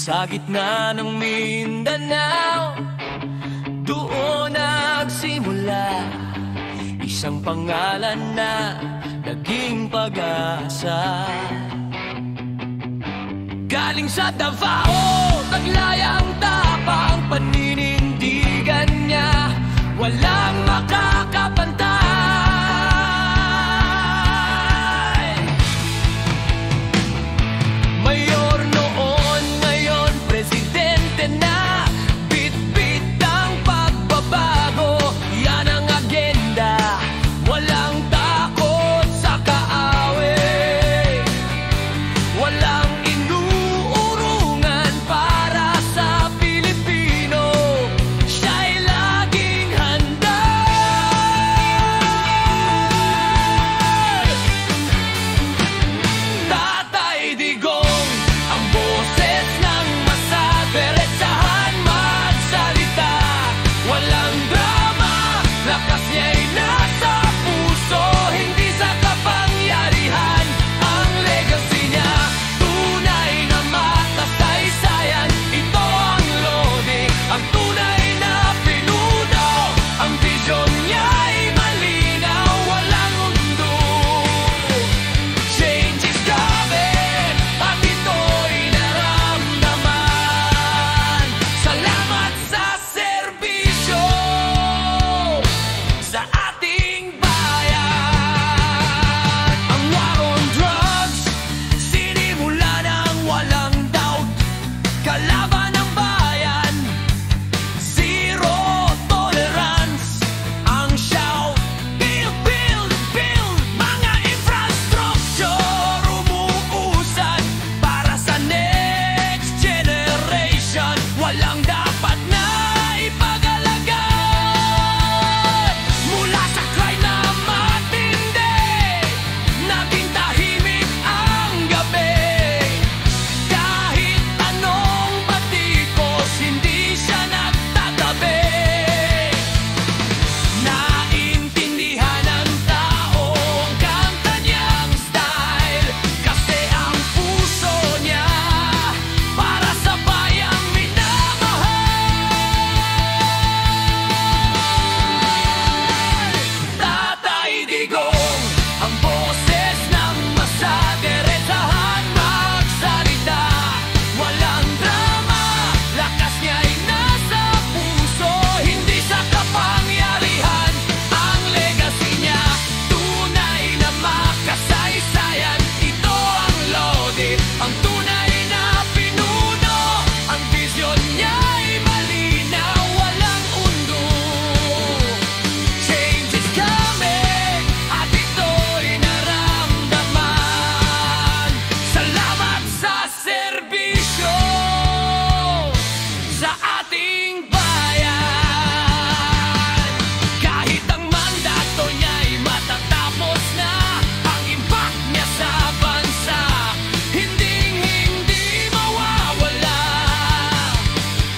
Sa gitna ng Mindanao, doon nagsimula isang pangalan na naging pag-asa. Galing sa Davao, taglayang tapang paninindigan niya, walang makakapantay. Mayor noon, ngayon presidente na, bit-bit ang pagbabago, yan ang agenda, walang takot sa kaaway, walang inuurungan para sa Pilipino, siya'y laging handa. Tatay Digong, ang boses ng masa, diretsahan magsalita, walang drama, lakas niya'y nasa puso, hindi sa kapangyarihan, ang legacy niya, tunay na makasaysayan, ito ang lodi, ang tunay na pinuno, ang vision niya'y malinaw, walang mundo. Change is coming, at ito'y naramdaman. Salamat sa serbisyo sa ating bayan. Ang war on drugs, sinimula ng walang doubt, kalaban ng bayan, zero tolerance. Ang shout, build, build, build, mga infrastructure umuusad para sa next generation, walang dapat na ipag-alagad. Mula sa crime na matindi, naging tahimik ang gabi, kahit anong batikos, hindi siya nagtatabi. Naintindihan ng taong kanta niyang style, kasi ang puso niya para sa bayang minamahal. Tatay Digong, ang boses ng masa, diretsahan magsalita, walang drama, lakas niya'y nasa puso, hindi sa kapangyarihan, ang legacy niya, tunay na makasaysayan, ito ang lodi, ang tunay na pinuno, ang vision niya'y malinaw, walang undo. Change is coming, at ito'y naramdaman. Salamat sa serbisyo sa ating bayan. Kahit ang mandato niya'y matatapos na, ang impact niya sa bansa, hinding-hindi mawawala.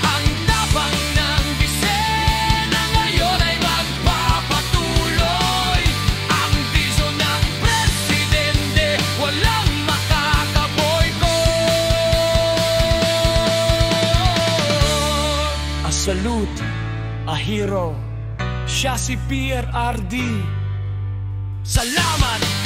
Ang tapang ng Bisena ngayon ay magpapatuloy, ang vision ng presidente, walang makakaboycott. A salute, a hero, siya si PRRD. Salamat!